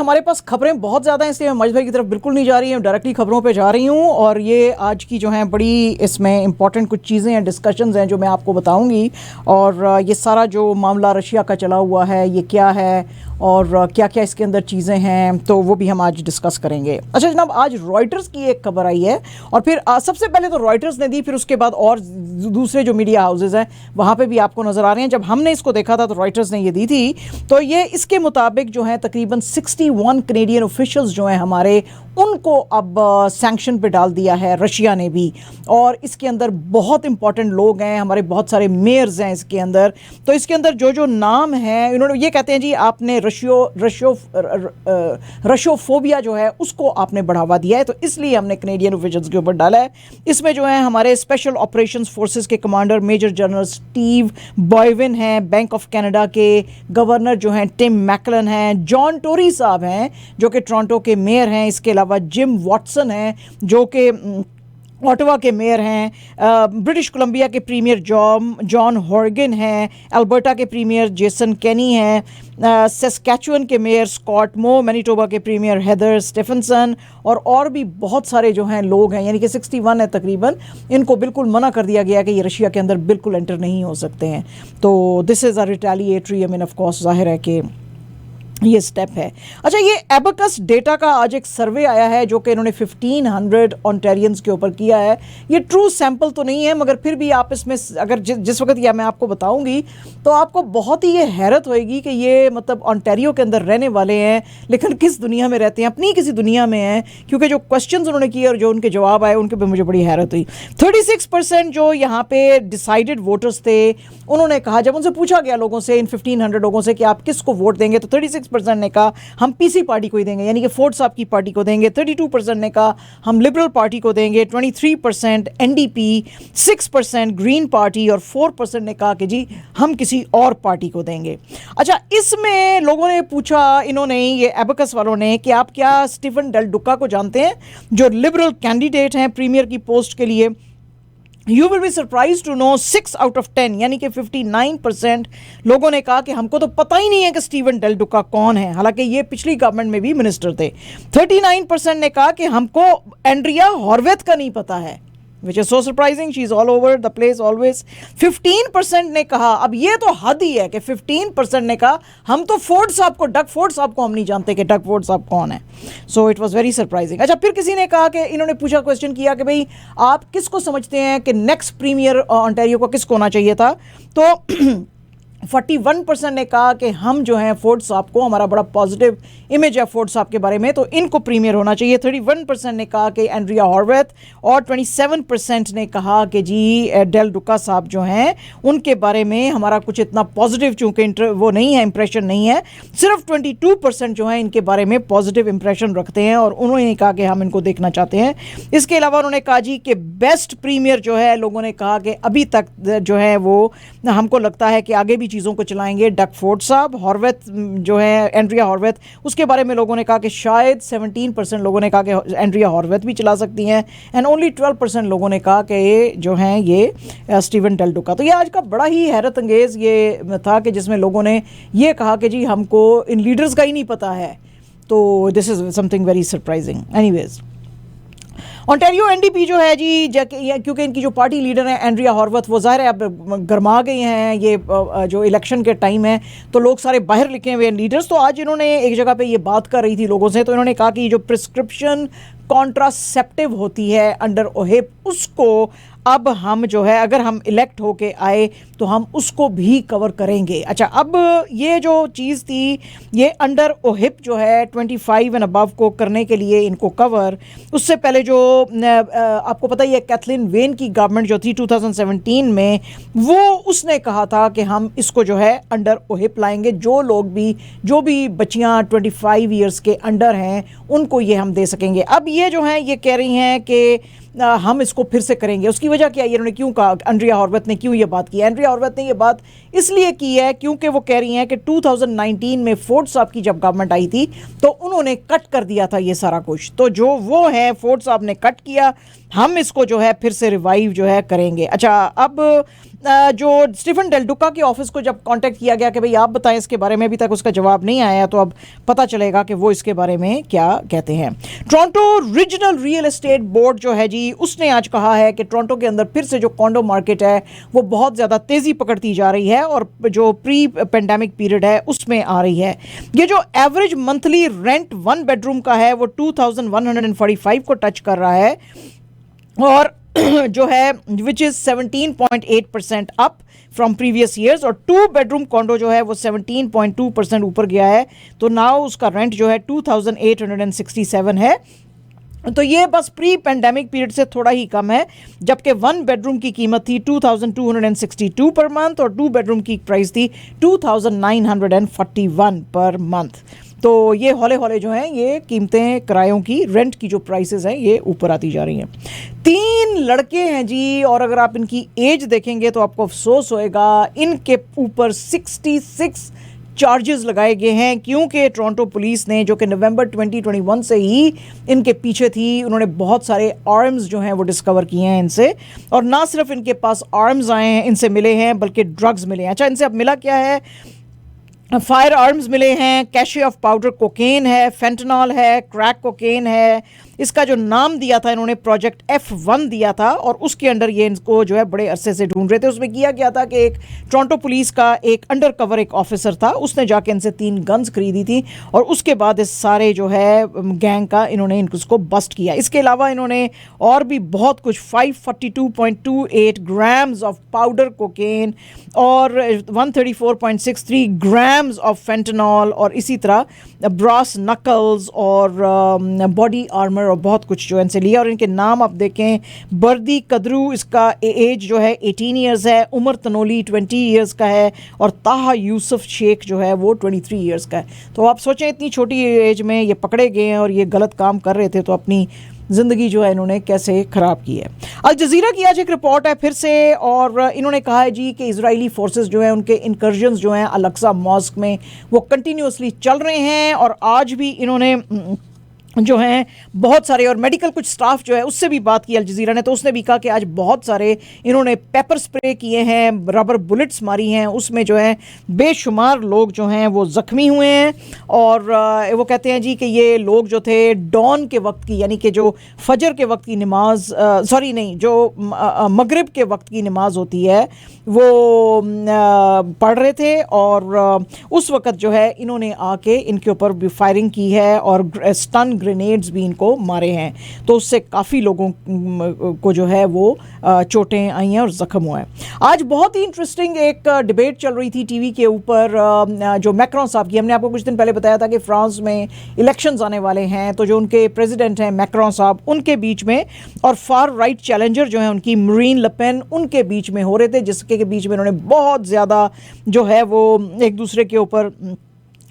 हमारे पास खबरें बहुत ज़्यादा हैं, इसलिए मैं महेश भाई की तरफ बिल्कुल नहीं जा रही हूँ, डायरेक्टली खबरों पे जा रही हूँ। और ये आज की जो है बड़ी इसमें इंपॉर्टेंट कुछ चीज़ें हैं, डिस्कशंस हैं जो मैं आपको बताऊँगी। और ये सारा जो मामला रशिया का चला हुआ है ये क्या है और क्या क्या इसके अंदर चीज़ें हैं, तो वो भी हम आज डिस्कस करेंगे। अच्छा जनाब, आज रॉयटर्स की एक खबर आई है और फिर सबसे पहले तो रॉयटर्स ने दी, फिर उसके बाद और दूसरे जो मीडिया हाउसेज हैं वहाँ पे भी आपको नज़र आ रहे हैं। जब हमने इसको देखा था तो रॉयटर्स ने ये दी थी, तो ये इसके मुताबिक जो है तकरीबन 61 कनेडियन ऑफिशियल्स जो हैं हमारे, उनको अब सैंक्शन पे डाल दिया है रशिया ने भी। और इसके अंदर बहुत इंपॉर्टेंट लोग हैं, हमारे बहुत सारे मेयर्स हैं इसके अंदर। तो इसके अंदर जो जो नाम हैं, इन्होंने ये कहते हैं जी आपने रशियोफोबिया जो है उसको आपने बढ़ावा दिया है, तो इसलिए हमने कनेडियन ऑफिशियल्स के ऊपर डाला है। इसमें जो है हमारे स्पेशल ऑपरेशंस फोर्सेस के कमांडर मेजर जनरल स्टीव बॉयविन हैं, बैंक ऑफ कनाडा के गवर्नर जो हैं टिम मैकलन हैं, जॉन टोरी साहब हैं जो कि टोरंटो के मेयर हैं, इसके अलावा जिम वॉटसन हैं जो कि ऑटवा के मेयर हैं, ब्रिटिश कोलंबिया के प्रीमियर जॉन हॉर्गन हैं, अल्बर्टा के प्रीमियर जेसन केनी हैं, सस्कैचुअन के मेयर स्कॉट मो, मैनीटोबा के प्रीमियर हेदर स्टेफनसन और भी बहुत सारे जो हैं लोग हैं, यानी कि 61 है तकरीबन। इनको बिल्कुल मना कर दिया गया कि ये रशिया के अंदर बिल्कुल एंटर नहीं हो सकते हैं। तो this is a retaliatory, I mean of course जाहिर है कि ये स्टेप है। अच्छा, ये एबेकस डेटा का आज एक सर्वे आया है जो कि इन्होंने 1500 ऑन्टेरियंस के ऊपर किया है। ये ट्रू सैंपल तो नहीं है, मगर फिर भी आप इसमें अगर जिस वक्त यह मैं आपको बताऊंगी तो आपको बहुत ही ये हैरत होएगी कि ये मतलब ऑन्टेरियो के अंदर रहने वाले हैं लेकिन किस दुनिया में रहते हैं, अपनी किसी दुनिया में हैं। क्योंकि जो क्वेश्चंस उन्होंने किए और जो उनके जवाब आए उनके पे मुझे बड़ी हैरत हुई। 36% जो यहाँ पे डिसाइडेड वोटर्स थे, उन्होंने कहा, जब उनसे पूछा गया लोगों से, इन 1500 लोगों से कि आप किसको वोट देंगे, तो 36% ने कहा हम पीसी पार्टी को ही देंगे, यानी कि फोर्ड साहब की पार्टी को देंगे। 32% ने कहा हम लिबरल पार्टी को देंगे, 23% एनडीपी, 6% ग्रीन पार्टी और 4% ने कहा कि जी हम किसी और पार्टी को देंगे। अच्छा, इसमें लोगों ने पूछा, इन्होंने ये एबेकस वालों ने, कि आप क्या स्टीफन डेल डुका को जानते हैं जो लिबरल कैंडिडेट हैं प्रीमियर की पोस्ट के लिए। You will be surprise to know 6 out of 10 यानी कि 59% लोगों ने कहा कि हमको तो पता ही नहीं है कि स्टीवन डेल डुका कौन है, हालांकि ये पिछली गवर्नमेंट में भी मिनिस्टर थे। 39% ने कहा कि हमको एंड्रिया हॉर्वेथ का नहीं पता है, which is so surprising, she is all over the place always। 15% ने कहा, अब ये तो हद ही है कि 15% ने कहा हम तो फोर्ड साहब को, डग फोर्ड साहब को हम नहीं जानते कि डग फोर्ड साहब कौन है। So it was very surprising. अच्छा, फिर किसी ने कहा कि इन्होंने पूछा, क्वेश्चन किया कि भाई आप किसको समझते हैं कि नेक्स्ट प्रीमियर ऑन्टेरियो को किसको होना चाहिए था, तो 41% ने कहा कि हम जो हैं फोर्ड साहब को, हमारा बड़ा पॉजिटिव इमेज है फोर्ड साहब के बारे में, तो इनको प्रीमियर होना चाहिए। 31% ने कहा कि एंड्रिया हॉर्वेथ और 27% ने कहा कि जी डेल डुका साहब जो हैं उनके बारे में हमारा कुछ इतना पॉजिटिव चूँकि वो नहीं है, इंप्रेशन नहीं है। सिर्फ 22% जो है इनके बारे में पॉजिटिव इंप्रेशन रखते हैं और उन्होंने कहा कि हम इनको देखना चाहते हैं। इसके अलावा उन्होंने कहा जी कि बेस्ट प्रीमियर जो है, लोगों ने कहा कि अभी तक जो है वो हमको लगता है कि आगे भी चीज़ों को चलाएंगे डग फोर्ड साहब। हॉर्वेथ जो है, एंड्रिया हॉर्वेथ, उसके बारे में लोगों ने कहा कि शायद 17% लोगों ने कहा कि एंड्रिया हॉर्वेथ भी चला सकती हैं, एंड ओनली 12% लोगों ने कहा कि ये जो हैं ये स्टीवन डेल डुका। तो ये आज का बड़ा ही हैरत अंगेज़ ये था कि जिसमें लोगों ने ये कहा कि जी हमको इन लीडर्स का ही नहीं पता है। तो this is something very surprising. Anyways, Ontario NDP जो है जी, क्योंकि इनकी जो पार्टी लीडर हैं एंड्रिया हॉर्वेथ, वो ज़ाहिर है अब गरमा गई हैं, ये जो इलेक्शन के टाइम है तो लोग सारे बाहर लिखे हुए लीडर्स। तो आज इन्होंने एक जगह पे ये बात कर रही थी लोगों से, तो इन्होंने कहा कि जो प्रिस्क्रिप्शन कॉन्ट्रासेप्टिव होती है अंडर ओहिप, उसको अब हम जो है, अगर हम इलेक्ट होके आए तो हम उसको भी कवर करेंगे। अच्छा, अब ये जो चीज़ थी, ये अंडर ओहिप जो है 25 एंड अबव को करने के लिए इनको कवर, उससे पहले जो आपको पता ही है कैथलीन वेन की गवर्नमेंट जो थी 2017 में, वो उसने कहा था कि हम इसको जो है अंडर ओहिप लाएंगे, जो भी बच्चियाँ 25 ईयर्स के अंडर हैं उनको ये हम दे सकेंगे। अब ये जो हैं ये कह रही हैं कि हम इसको फिर से करेंगे। उसकी वजह क्या है, इन्होंने क्यों कहा, एंड्रिया हॉर्वेथ ने क्यों ये बात की? एंड्रिया हॉर्वेथ ने ये बात इसलिए की है क्योंकि वो कह रही हैं कि 2019 में फोर्ड साहब की जब गवर्नमेंट आई थी तो उन्होंने कट कर दिया था ये सारा कुछ। तो जो वो है, फोर्ड साहब ने कट किया, हम इसको जो है फिर से रिवाइव जो है करेंगे। अच्छा, अब जो स्टीफन डेल डुका के ऑफिस को जब कांटेक्ट किया गया कि भाई आप बताएं इसके बारे में, अभी तक उसका जवाब नहीं आया, तो अब पता चलेगा कि वो इसके बारे में क्या कहते हैं। Toronto regional real estate board जो है जी, उसने आज कहा है कि टोरंटो के अंदर फिर से जो कॉन्डो मार्केट है वो बहुत ज़्यादा तेज़ी पकड़ती जा रही है और जो प्री पेंडेमिक पीरियड है उसमें आ रही है। ये जो एवरेज मंथली रेंट 1 बेडरूम का है वो 2145 को टच कर रहा है और जो है which is 17.8% up from previous years, और 2 बेडरूम कॉन्डो जो है वो 17.2% ऊपर गया है। तो नाउ उसका रेंट जो है 2867 है। तो ये बस प्री पेंडेमिक पीरियड से थोड़ा ही कम है, जबकि 1 बेडरूम की कीमत थी 2262 पर मंथ और 2 बेडरूम की प्राइस थी 2941 पर मंथ। तो ये हौले हौले जो हैं ये कीमतें, किरायों की, रेंट की जो प्राइसेस हैं ये ऊपर आती जा रही हैं। 3 लड़के हैं जी, और अगर आप इनकी एज देखेंगे तो आपको अफसोस होएगा, इनके ऊपर 66 चार्जेस लगाए गए हैं, क्योंकि टोरंटो पुलिस ने, जो कि नवंबर 2021 से ही इनके पीछे थी, उन्होंने बहुत सारे आर्म्स जो हैं वो डिस्कवर किए हैं इनसे, और ना सिर्फ इनके पास आर्म्स आए हैं, इनसे मिले हैं, बल्कि ड्रग्स मिले हैं। अच्छा, इनसे अब मिला क्या है? फायर आर्म्स मिले हैं, कैशे ऑफ पाउडर कोकेन है, फेंटनॉल है, क्रैक कोकेन है। इसका जो नाम दिया था इन्होंने प्रोजेक्ट F1 दिया था, और उसके अंडर ये इनको जो है बड़े अरसे से ढूंढ रहे थे। उसमें किया गया था कि एक टोरंटो पुलिस का एक अंडर कवर एक ऑफिसर था, उसने जाके इनसे 3 गन्स खरीदी थी, और उसके बाद इस सारे जो है गैंग का इन्होंने इनको बस्ट किया। इसके अलावा इन्होंने और भी बहुत कुछ 542.28 ग्राम्स ऑफ पाउडर कोकेन और 134.63 ग्राम्स ऑफ फेंटनॉल, और इसी तरह ब्रास नकल्स और बॉडी आर्मर और बहुत कुछ जो इनसे लिया। और इनके नाम आप देखें, बर्दी कदरू, इसका एज जो है 18 ईयर्स है, उमर तनोली 20 ईयर्स का है, और ताहा यूसुफ शेख जो है वो 23 ईयर्स का है। तो आप सोचें, इतनी छोटी एज में ये पकड़े गए हैं और ये गलत काम कर रहे थे, तो अपनी ज़िंदगी जो है इन्होंने कैसे ख़राब की है। अल जज़ीरा की आज एक रिपोर्ट है फिर से, और इन्होंने कहा है जी कि इजरायली फोर्सेस जो हैं उनके इंकर्जन्स जो हैं अल अक्सा मॉस्क में वो कंटिन्यूसली चल रहे हैं, और आज भी इन्होंने जो हैं बहुत सारे, और मेडिकल कुछ स्टाफ जो है उससे भी बात की अल जज़ीरा ने, तो उसने भी कहा कि आज बहुत सारे इन्होंने पेपर स्प्रे किए हैं, रबर बुलेट्स मारी हैं, उसमें जो है बेशुमार लोग जो हैं वो ज़ख्मी हुए हैं। और वो कहते हैं जी कि ये लोग जो थे डॉन के वक्त की, यानी कि जो फजर के वक्त की नमाज, सॉरी नहीं, जो मगरिब के वक्त की नमाज होती है वो पढ़ रहे थे, और उस वक़्त जो है इन्होंने आके इनके ऊपर भी फायरिंग की है और स्टन ग्रेनेड्स भी इनको मारे हैं। तो उससे काफ़ी लोगों को जो है वो चोटें आई हैं और ज़ख्म हुआ है। आज बहुत ही इंटरेस्टिंग एक डिबेट चल रही थी टीवी के ऊपर, जो मैक्रोन साहब की। हमने आपको कुछ दिन पहले बताया था कि फ्रांस में इलेक्शंस आने वाले हैं, तो जो उनके प्रेसिडेंट हैं मैक्रोन साहब, उनके बीच में और फार राइट चैलेंजर जो है उनकी मरीन ले पेन, उनके बीच में हो रहे थे, जिसके के बीच में उन्होंने बहुत ज़्यादा जो है वो एक दूसरे के ऊपर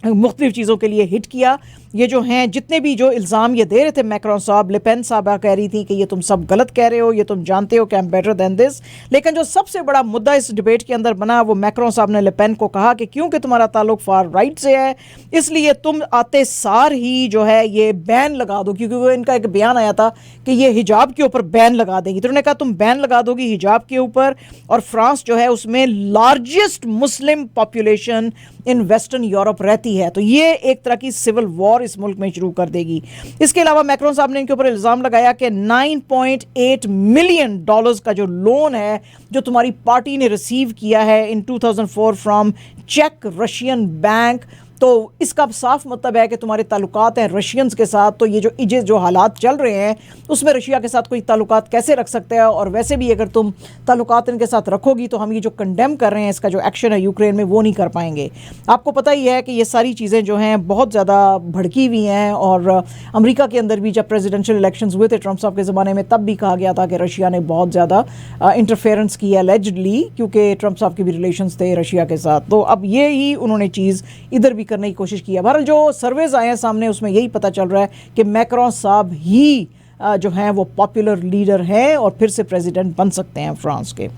मुख्तलिफ चीज़ों के लिए हिट किया। ये जो हैं जितने भी जो इल्ज़ाम ये दे रहे थे मैक्रोन साहब, ले पेन साहबा कह रही थी कि ये तुम सब गलत कह रहे हो, ये तुम जानते हो कि I am better than this. लेकिन जो सबसे बड़ा मुद्दा इस डिबेट के अंदर बना, वो मैक्रोन साहब ने ले पेन को कहा कि क्योंकि तुम्हारा ताल्लुक फार राइट से है, इसलिए तुम आते सार ही जो है ये बैन लगा दो, क्योंकि वो इनका एक बयान आया था कि ये हिजाब के ऊपर बैन लगा देंगी। तो उन्होंने कहा तुम बैन लगा दोगी हिजाब के ऊपर, और फ्रांस जो है उसमें largest Muslim population in western Europe रहती है, तो ये एक तरह की सिविल वॉर इस मुल्क में शुरू कर देगी। इसके अलावा मैक्रोन साहब ने इनके ऊपर इल्ज़ाम लगाया कि $9.8 मिलियन का जो लोन है जो तुम्हारी पार्टी ने रिसीव किया है इन 2004 फ्रॉम चेक रशियन बैंक, तो इसका साफ मतलब है कि तुम्हारे ताल्लुकात हैं रशियंस के साथ। तो ये जो हालात चल रहे हैं उसमें रशिया के साथ कोई ताल्लुकात कैसे रख सकते हैं, और वैसे भी अगर तुम ताल्लुकात इनके साथ रखोगी तो हम ये जो कंडेम कर रहे हैं इसका जो एक्शन है यूक्रेन में वो नहीं कर पाएंगे। आपको पता ही है कि ये सारी चीज़ें जो हैं बहुत ज़्यादा भड़की हुई हैं, और अमेरिका के अंदर भी जब प्रेसिडेंशियल इलेक्शंस हुए थे ट्रंप साहब के ज़माने में, तब भी कहा गया था कि रशिया ने बहुत ज़्यादा इंटरफेरेंस की एलिजिडली, क्योंकि ट्रंप साहब के भी रिलेशंस थे रशिया के साथ। तो अब ये ही उन्होंने चीज़ इधर भी करने की कोशिश की है। बहरहाल जो सर्वेज आए हैं सामने उसमें यही पता चल रहा है कि मैक्रोन साहब ही जो हैं वो पॉपुलर लीडर हैं और फिर से प्रेसिडेंट बन सकते हैं फ्रांस के।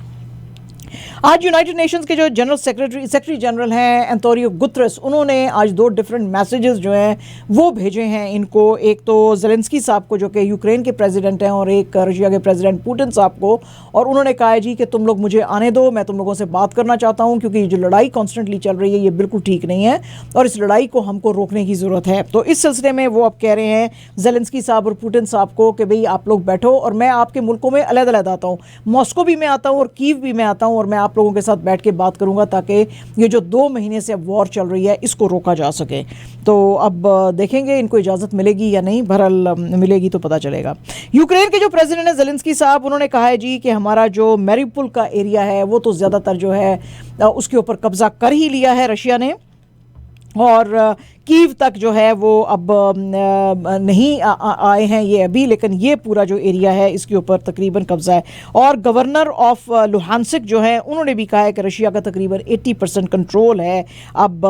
आज यूनाइटेड नेशंस के जो जनरल सेक्रेटरी जनरल हैं एंटोनियो गुतरेस, उन्होंने आज 2 डिफरेंट मैसेजेस जो हैं वो भेजे हैं इनको। एक तो ज़ेलेंस्की साहब को जो कि यूक्रेन के प्रेसिडेंट हैं, और एक रशिया के प्रेसिडेंट पुतिन साहब को। और उन्होंने कहा है जी कि तुम लोग मुझे आने दो, मैं तुम लोगों से बात करना चाहता हूं, क्योंकि जो लड़ाई कॉन्स्टेंटली चल रही है ये बिल्कुल ठीक नहीं है और इस लड़ाई को हमको रोकने की ज़रूरत है। तो इस सिलसिले में वो अब कह रहे हैं ज़ेलेंस्की साहब और पुतिन साहब को कि भाई आप लोग बैठो और मैं आपके मुल्कों में अलग-अलग आता हूँ, मॉस्को भी मैं आता हूँ और कीव भी मैं आता हूँ, और मैं आप लोगों के साथ बैठ के बात करूंगा ताकि ये जो 2 महीने से अब वॉर चल रही है इसको रोका जा सके। तो अब देखेंगे इनको इजाज़त मिलेगी या नहीं, बहरहाल मिलेगी तो पता चलेगा। यूक्रेन के जो प्रेसिडेंट है ज़ेलेंस्की साहब, उन्होंने कहा है जी कि हमारा जो मैरिउपोल का एरिया है वो तो ज़्यादातर जो है उसके ऊपर कब्ज़ा कर ही लिया है रशिया ने, और कीव तक जो है वो अब नहीं आए हैं ये अभी, लेकिन ये पूरा जो एरिया है इसके ऊपर तकरीबन कब्जा है। और गवर्नर ऑफ लुहानसिक जो है उन्होंने भी कहा है कि रशिया का तकरीबन 80% कंट्रोल है अब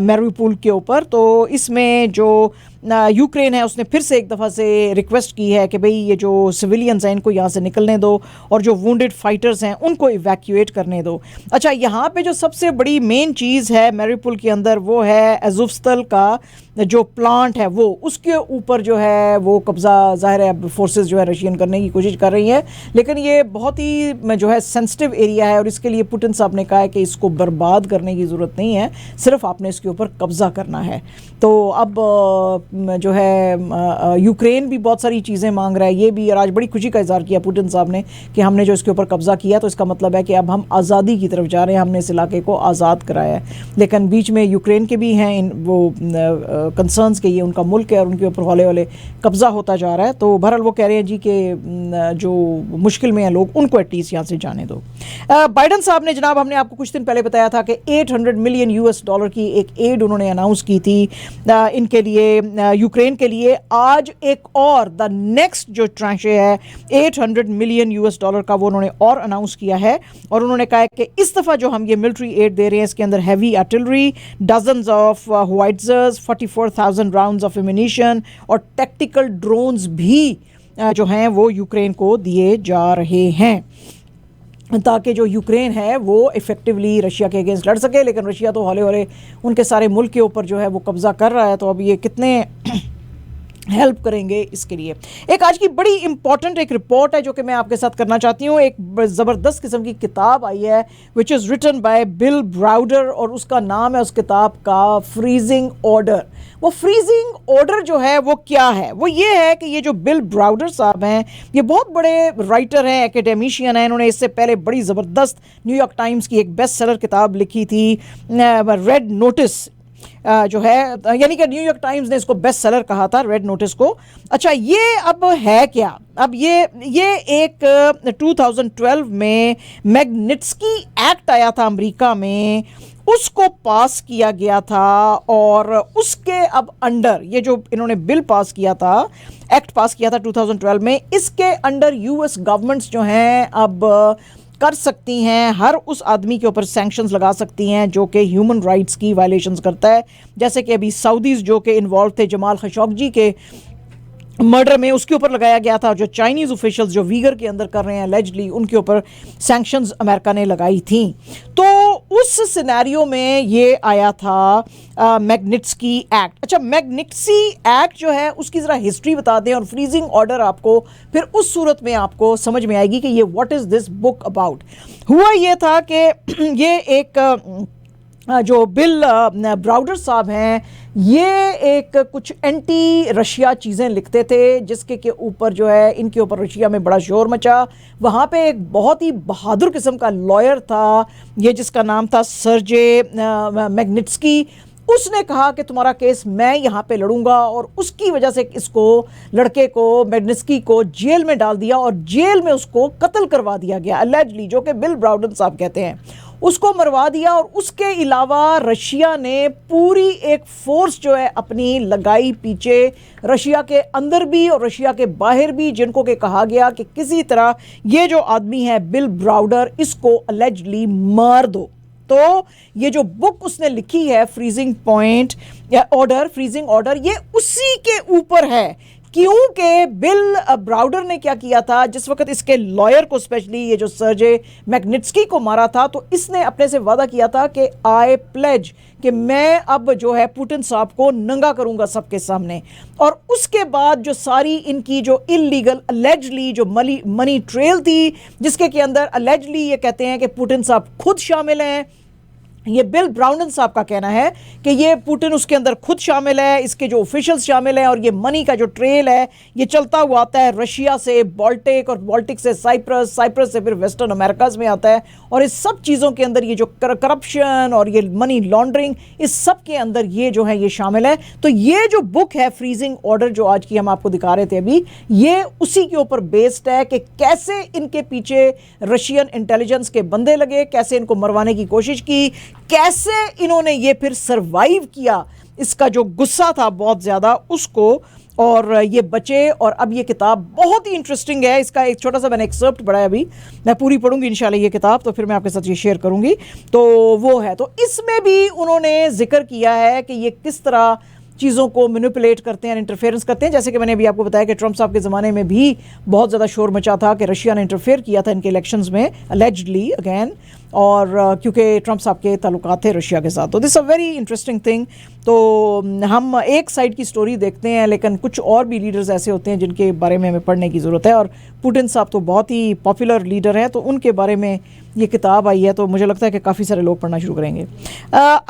मैरिउपोल के ऊपर। तो इसमें जो यूक्रेन है उसने फिर से एक दफ़ा से रिक्वेस्ट की है कि भाई ये जो सिविलियंस हैं इनको यहाँ से निकलने दो और जो वुंडेड फाइटर्स हैं उनको इवैक्यूएट करने दो। अच्छा, यहाँ पे जो सबसे बड़ी मेन चीज़ है मैरिउपोल के अंदर वो है अज़ोवस्टल का जो प्लांट है वो, उसके ऊपर जो है वो कब्ज़ा ज़ाहिर है फोर्सेस जो है रशियन करने की कोशिश कर रही हैं, लेकिन ये बहुत ही जो है सेंसिटिव एरिया है और इसके लिए पुतिन साहब ने कहा है कि इसको बर्बाद करने की ज़रूरत नहीं है, सिर्फ आपने इसके ऊपर कब्ज़ा करना है। तो अब जो है यूक्रेन भी बहुत सारी चीज़ें मांग रहा है, ये भी। और आज बड़ी खुशी का इज़हार किया पुतिन साहब ने कि हमने जो इसके ऊपर कब्ज़ा किया तो इसका मतलब है कि अब हम आज़ादी की तरफ जा रहे हैं, हमने इस इलाके को आज़ाद कराया है। लेकिन बीच में यूक्रेन के भी हैं वो कंसर्न्स के, ये उनका मुल्क है और उनके ऊपर हौले हौले कब्ज़ा होता जा रहा है। तो बहरहाल वो कह रहे हैं जी कि जो मुश्किल में हैं लोग उनको एटलीस्ट यहाँ से जाने दो। बाइडन साहब ने, जनाब हमने आपको कुछ दिन पहले बताया था कि $800 मिलियन की एक एड उन्होंने अनाउंस की थी इनके लिए, यूक्रेन के लिए। आज एक और द नेक्स्ट जो ट्रांशे है $800 मिलियन का वो उन्होंने और अनाउंस किया है, और उन्होंने कहा है कि इस दफ़ा जो हम ये मिलिट्री एड दे रहे हैं इसके अंदर heavy artillery, dozens of howitzers, 44,000 rounds of ammunition और टैक्टिकल ड्रोन्स भी जो हैं वो यूक्रेन को दिए जा रहे हैं ताकि जो यूक्रेन है वो इफ़ेक्टिवली रशिया के अगेंस्ट लड़ सके। लेकिन रशिया तो हौले हौले उनके सारे मुल्क के ऊपर जो है वो कब्ज़ा कर रहा है, तो अब ये कितने हेल्प करेंगे इसके लिए। एक आज की बड़ी इंपॉर्टेंट एक रिपोर्ट है जो कि मैं आपके साथ करना चाहती हूँ। एक ज़बरदस्त किस्म की किताब आई है which is written by Bill Browder, और उसका नाम है उस किताब का फ्रीजिंग ऑर्डर। वो फ्रीजिंग ऑर्डर जो है वो क्या है, वो ये है कि ये जो बिल ब्राउडर साहब हैं ये बहुत बड़े राइटर हैं, एकेडमिशियन हैं। इन्होंने इससे पहले बड़ी ज़बरदस्त न्यूयॉर्क टाइम्स की एक बेस्ट सेलर किताब लिखी थी रेड नोटिस जो है, यानी कि न्यूयॉर्क टाइम्स ने इसको बेस्ट सेलर कहा था रेड नोटिस को। अच्छा, ये अब है क्या? अब ये एक 2012 में मैग्निट्स्की एक्ट आया था अमेरिका में, उसको पास किया गया था, और उसके अब अंडर ये जो इन्होंने बिल पास किया था, एक्ट पास किया था 2012 में, इसके अंडर यूएस गवर्नमेंट्स जो हैं अब कर सकती हैं, हर उस आदमी के ऊपर सैंक्शंस लगा सकती हैं जो कि ह्यूमन राइट्स की वायलेशंस करता है। जैसे कि अभी सऊदीज़ जो कि इन्वॉल्व थे जमाल खशोगी के मर्डर में, उसके ऊपर लगाया गया था। जो चाइनीज़ ऑफिशियल्स जो वीगर के अंदर कर रहे हैं एलिजिडली, उनके ऊपर सैंक्शंस अमेरिका ने लगाई थी। तो उस सिनेरियो में ये आया था मैग्निट्स्की एक्ट। अच्छा, मैग्निट्स्की एक्ट जो है उसकी ज़रा हिस्ट्री बता दें, और फ्रीजिंग ऑर्डर आपको फिर उस सूरत में आपको समझ में आएगी कि ये what is this book about. हुआ ये था कि ये एक जो बिल ब्राउडर साहब हैं ये एक कुछ एंटी रशिया चीज़ें लिखते थे, जिसके के ऊपर जो है इनके ऊपर रशिया में बड़ा शोर मचा। वहाँ पे एक बहुत ही बहादुर किस्म का लॉयर था, ये जिसका नाम था सर्जे मैग्निट्स्की। उसने कहा कि तुम्हारा केस मैं यहाँ पे लड़ूंगा, और उसकी वजह से इसको लड़के को मैग्निट्स्की को जेल में डाल दिया, और जेल में उसको कत्ल करवा दिया गया अलेजली, जो कि बिल ब्राउडर साहब कहते हैं, उसको मरवा दिया। और उसके अलावा रशिया ने पूरी एक फोर्स जो है अपनी लगाई पीछे, रशिया के अंदर भी और रशिया के बाहर भी, जिनको के कहा गया कि किसी तरह ये जो आदमी है बिल ब्राउडर, इसको अलेजली मार दो। तो ये जो बुक उसने लिखी है फ्रीजिंग पॉइंट या ऑर्डर, फ्रीजिंग ऑर्डर, ये उसी के ऊपर है क्योंकि बिल ब्राउडर ने क्या किया था, जिस वक्त इसके लॉयर को, स्पेशली ये जो सर्जे मैग्निट्स्की को मारा था, तो इसने अपने से वादा किया था कि आई प्लेज, कि मैं अब जो है पुतिन साहब को नंगा करूंगा सबके सामने। और उसके बाद जो सारी इनकी जो इलीगल अलेजली जो मनी ट्रेल थी, जिसके के अंदर अलेजली ये कहते हैं कि पुतिन साहब खुद शामिल हैं, ये बिल ब्राउडन साहब का कहना है कि ये पुतिन उसके अंदर खुद शामिल है, इसके जो ऑफिशियल्स शामिल हैं, और ये मनी का जो ट्रेल है ये चलता हुआ आता है रशिया से बाल्टिक, और बाल्टिक से साइप्रस, साइप्रस से फिर वेस्टर्न अमेरिकाज में आता है। और इस सब चीज़ों के अंदर ये जो करप्शन और ये मनी लॉन्ड्रिंग, इस सब के अंदर ये जो है ये शामिल है। तो ये जो बुक है फ्रीजिंग ऑर्डर, जो आज की हम आपको दिखा रहे थे अभी, ये उसी के ऊपर बेस्ड है कि कैसे इनके पीछे रशियन इंटेलिजेंस के बंदे लगे, कैसे इनको मरवाने की कोशिश की, कैसे इन्होंने ये फिर सरवाइव किया, इसका जो गुस्सा था बहुत ज़्यादा उसको, और ये बचे। और अब ये किताब बहुत ही इंटरेस्टिंग है। इसका एक छोटा सा मैंने एक्सर्प्ट पढ़ा है, अभी मैं पूरी पढ़ूंगी इंशाल्लाह ये किताब, तो फिर मैं आपके साथ ये शेयर करूंगी। तो वो है, तो इसमें भी उन्होंने जिक्र किया है कि ये किस तरह चीज़ों को मैनिपुलेट करते हैं, इंटरफेरेंस करते हैं। जैसे कि मैंने अभी आपको बताया कि ट्रंप साहब के ज़माने में भी बहुत ज़्यादा शोर मचा था कि रशिया ने इंटरफेयर किया था इनके इलेक्शंस में, अलेजडली अगेन, और क्योंकि ट्रंप साहब के ताल्लुकात थे रशिया के साथ। तो this a very interesting thing. तो हम एक साइड की स्टोरी देखते हैं, लेकिन कुछ और भी लीडर्स ऐसे होते हैं जिनके बारे में हमें पढ़ने की ज़रूरत है, और पुतिन साहब तो बहुत ही पॉपुलर लीडर हैं, तो उनके बारे में ये किताब आई है, तो मुझे लगता है कि काफ़ी सारे लोग पढ़ना शुरू करेंगे।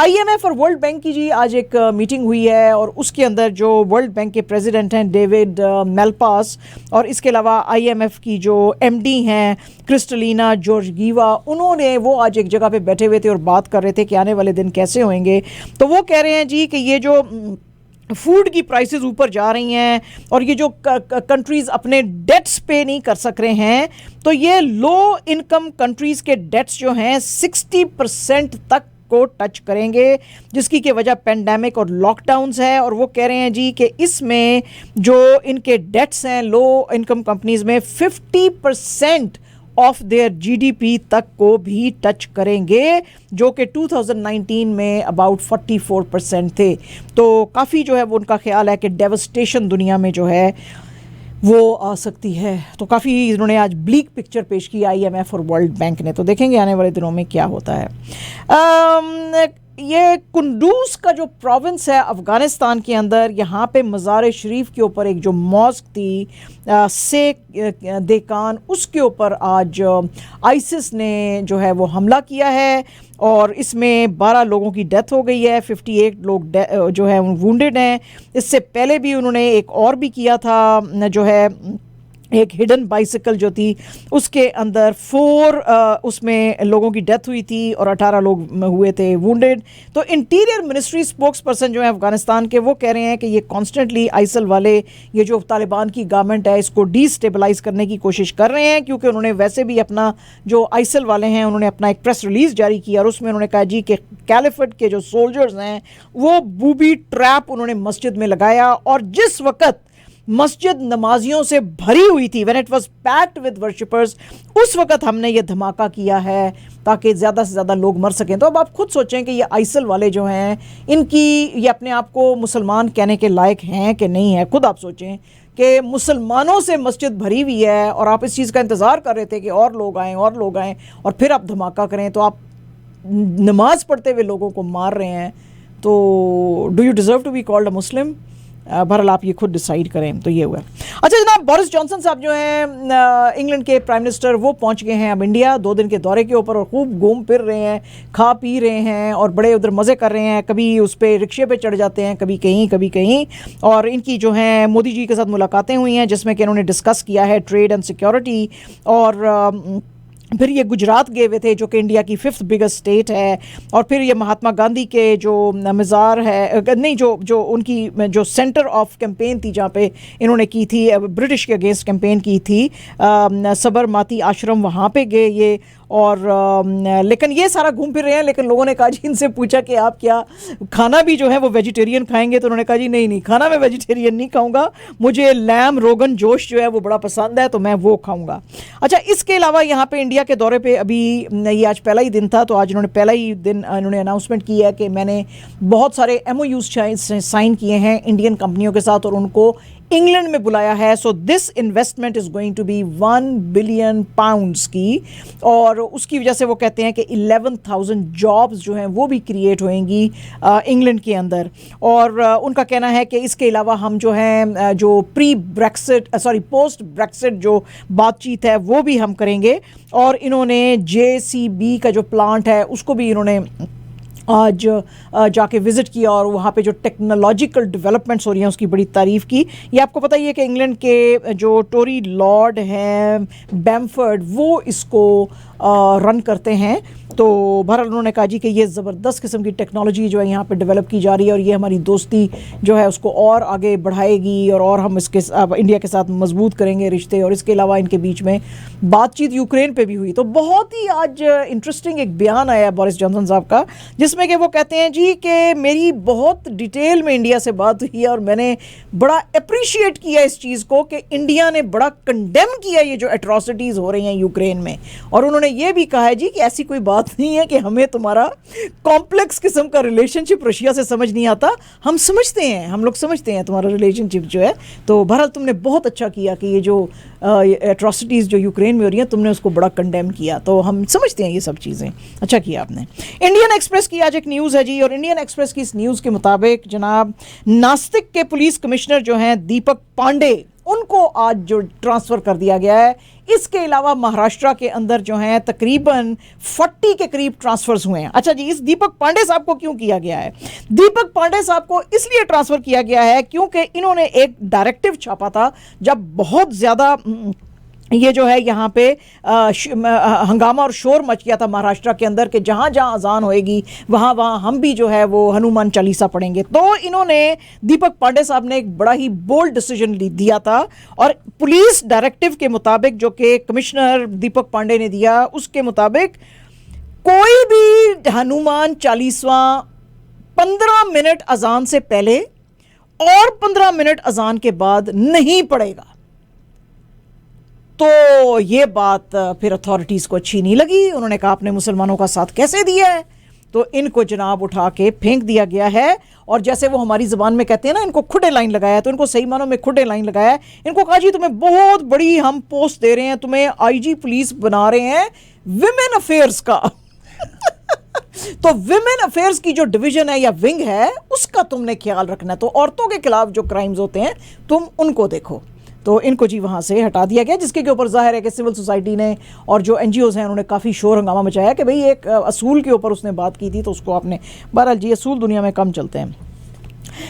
IMF और वर्ल्ड बैंक की जी आज एक मीटिंग हुई है, और उसके अंदर जो वर्ल्ड बैंक के प्रेसिडेंट हैं डेविड मेलपास, और इसके अलावा IMF की जो MD हैं क्रिस्टलिना जॉर्जिएवा, उन्होंने वो आज एक जगह पे बैठे हुए थे और बात कर रहे थे कि आने वाले दिन कैसे होंगे। तो वो कह रहे हैं जी कि ये जो फूड की प्राइसेस ऊपर जा रही हैं, और ये जो कंट्रीज़ अपने डेट्स पे नहीं कर सक रहे हैं, तो ये लो इनकम कंट्रीज़ के डेट्स जो हैं 60% तक को टच करेंगे, जिसकी की वजह पेंडेमिक और लॉकडाउन्स है। और वो कह रहे हैं जी कि इसमें जो इनके डेट्स हैं लो इनकम कंपनीज़ में 50% ऑफ देयर GDP तक को भी टच करेंगे, जो कि 2019 में अबाउट 44% थे। तो काफ़ी जो है वो उनका ख्याल है कि डेवस्टेशन दुनिया में जो है वो आ सकती है। तो काफ़ी इन्होंने आज ब्लीक पिक्चर पेश की IMF और वर्ल्ड बैंक ने। तो देखेंगे आने वाले दिनों में क्या होता है। ये कुंदूज का जो प्रोविंस है अफ़गानिस्तान के अंदर, यहाँ पे मज़ार शरीफ के ऊपर एक जो मॉस्क थी शेख देकान, उसके ऊपर आज आइसिस ने जो है वो हमला किया है, और इसमें 12 लोगों की डेथ हो गई है, 58 लोग जो है वुंडेड हैं। इससे पहले भी उन्होंने एक और भी किया था, जो है एक हिडन बाइसिकल जो थी उसके अंदर 4 उसमें लोगों की डेथ हुई थी और 18 लोग हुए थे वुंडेड। तो इंटीरियर मिनिस्ट्री स्पोक्स पर्सन जो है अफगानिस्तान के, वो कह रहे हैं कि ये कॉन्स्टेंटली आइसल वाले, ये जो तालिबान की गवर्नमेंट है, इसको डिस्टेबलाइज करने की कोशिश कर रहे हैं, क्योंकि उन्होंने वैसे भी अपना जो आइसल वाले हैं उन्होंने अपना एक प्रेस रिलीज जारी किया, और उसमें उन्होंने कहा जी कि कैलिफेट के जो सोल्जर्स हैं वो बूबी ट्रैप उन्होंने मस्जिद में लगाया, और जिस वक्त मस्जिद नमाजियों से भरी हुई थी, when it was packed with worshippers, उस वक्त हमने ये धमाका किया है ताकि ज़्यादा से ज़्यादा लोग मर सकें। तो अब आप खुद सोचें कि ये आइसल वाले जो हैं, इनकी ये अपने आप को मुसलमान कहने के लायक हैं कि नहीं है। खुद आप सोचें कि मुसलमानों से मस्जिद भरी हुई है, और आप इस चीज़ का इंतज़ार कर रहे थे कि और लोग आएँ और लोग आएँ, और फिर आप धमाका करें। तो आप नमाज पढ़ते हुए लोगों को मार रहे हैं, तो do you deserve to be called a Muslim? बहरहाल आप ये खुद डिसाइड करें। तो ये हुआ। अच्छा जनाब, बोरिस जॉनसन साहब जो हैं इंग्लैंड के प्राइम मिनिस्टर, वो पहुंच गए हैं अब इंडिया 2 दिन के दौरे के ऊपर, और खूब घूम फिर रहे हैं, खा पी रहे हैं, और बड़े उधर मज़े कर रहे हैं। कभी उस पर रिक्शे पे चढ़ जाते हैं, कभी कहीं कभी कहीं। और इनकी जो हैं मोदी जी के साथ मुलाकातें हुई हैं, जिसमें कि इन्होंने डिस्कस किया है ट्रेड एंड सिक्योरिटी, और फिर ये गुजरात गए हुए थे जो कि इंडिया की 5th बिगेस्ट स्टेट है, और फिर ये महात्मा गांधी के जो मज़ार है, नहीं जो उनकी जो सेंटर ऑफ कैंपेन थी जहाँ पे इन्होंने की थी, ब्रिटिश के अगेंस्ट कैंपेन की थी, सबरमती आश्रम, वहाँ पे गए ये। और लेकिन ये सारा घूम फिर रहे हैं, लेकिन लोगों ने कहा जी, इनसे पूछा कि आप क्या खाना भी जो है वो वेजिटेरियन खाएंगे, तो उन्होंने कहा जी नहीं खाना मैं वेजिटेरियन नहीं खाऊंगा, मुझे लैम रोगन जोश जो है वो बड़ा पसंद है, तो मैं वो खाऊंगा। अच्छा, इसके अलावा यहाँ पे इंडिया के दौरे पे अभी ये आज पहला ही दिन था, तो आज इन्होंने पहला ही दिन इन्होंने अनाउंसमेंट की है कि मैंने बहुत सारे MOUs साइन किए हैं इंडियन कंपनियों के साथ, और उनको इंग्लैंड में बुलाया है। So this investment is going to be 1 billion pounds की, और उसकी वजह से वो कहते हैं कि 11,000 जॉब्स जो हैं वो भी क्रिएट होंगी इंग्लैंड के अंदर। और उनका कहना है कि इसके अलावा हम जो हैं जो पोस्ट ब्रेक्सिट जो बातचीत है वो भी हम करेंगे। और इन्होंने JCB का जो प्लांट है उसको भी इन्होंने आज जाके विज़िट किया और वहाँ पे जो टेक्नोलॉजिकल डेवलपमेंट्स हो रही हैं उसकी बड़ी तारीफ़ की। ये आपको पता ही है कि इंग्लैंड के जो टोरी लॉर्ड हैं बैमफर्ड, वो इसको रन करते हैं। तो बहरहाल उन्होंने कहा जी कि ये ज़बरदस्त किस्म की टेक्नोलॉजी जो है यहाँ पे डेवलप की जा रही है और ये हमारी दोस्ती जो है उसको और आगे बढ़ाएगी और हम इसके इंडिया के साथ मजबूत करेंगे रिश्ते। और इसके अलावा इनके बीच में बातचीत यूक्रेन पे भी हुई। तो बहुत ही आज इंटरेस्टिंग एक बयान आया बोरिस जॉनसन साहब का, जिसमें कि वो कहते हैं जी कि मेरी बहुत डिटेल में इंडिया से बात हुई है और मैंने बड़ा अप्रिशिएट किया इस चीज़ को कि इंडिया ने बड़ा कंडेम किया ये जो एट्रॉसिटीज़ हो रही हैं यूक्रेन में। और उन्होंने ये भी कहा है जी कि ऐसी कोई बात नहीं है कि हमें तुम्हारा कॉम्प्लेक्स किस्म का रिलेशनशिप रशिया से समझ नहीं आता, हम समझते हैं, हम लोग समझते हैं तुम्हारा रिलेशनशिप जो है। तो बहरहाल तुमने बहुत अच्छा किया कि ये जो एट्रॉसिटीज़ जो यूक्रेन में हो रही हैं तुमने उसको बड़ा कंडेम किया, तो हम समझते हैं ये सब चीज़ें, अच्छा किया आपने। इंडियन एक्सप्रेस की आज एक न्यूज़ है जी, और इंडियन एक्सप्रेस की इस न्यूज़ के मुताबिक जनाब नासिक के पुलिस कमिश्नर जो हैं दीपक पांडे, उनको आज जो ट्रांसफ़र कर दिया गया है। इसके अलावा महाराष्ट्र के अंदर जो हैं तकरीबन 40 के करीब ट्रांसफर्स हुए हैं। अच्छा जी, इस दीपक पांडे साहब को क्यों किया गया है? दीपक पांडे साहब को इसलिए ट्रांसफ़र किया गया है क्योंकि इन्होंने एक डायरेक्टिव छापा था जब बहुत ज़्यादा ये जो है यहाँ पे हंगामा और शोर मच गया था महाराष्ट्र के अंदर कि जहाँ जहाँ अजान होएगी वहाँ वहाँ हम भी जो है वो हनुमान चालीसा पढ़ेंगे। तो इन्होंने दीपक पांडे साहब ने एक बड़ा ही बोल्ड डिसीजन दिया था और पुलिस डायरेक्टिव के मुताबिक जो कि कमिश्नर दीपक पांडे ने दिया उसके मुताबिक कोई भी हनुमान चालीसवा 15 मिनट अजान से पहले और 15 मिनट अजान के बाद नहीं पड़ेगा। तो ये बात फिर अथॉरिटीज़ को अच्छी नहीं लगी। उन्होंने कहा आपने मुसलमानों का साथ कैसे दिया है? तो इनको जनाब उठा के फेंक दिया गया है। और जैसे वो हमारी ज़बान में कहते हैं ना, इनको खुडे लाइन लगाया है, तो इनको सही मानों में खुडे लाइन लगाया है। इनको कहा जी तुम्हें बहुत बड़ी हम पोस्ट दे रहे हैं, तुम्हें IG पुलिस बना रहे हैं विमेन अफेयर्स का तो विमेन अफेयर्स की जो डिवीजन है या विंग है उसका तुमने ख्याल रखना है। तो औरतों के खिलाफ जो क्राइम्स होते हैं तुम उनको देखो। तो इनको जी वहाँ से हटा दिया गया, जिसके ऊपर जाहिर है कि सिविल सोसाइटी ने और जो NGOs हैं उन्होंने काफ़ी शोर हंगामा मचाया कि भाई एक असूल के ऊपर उसने बात की थी तो उसको आपने, बहरहाल जी असूल दुनिया में कम चलते हैं।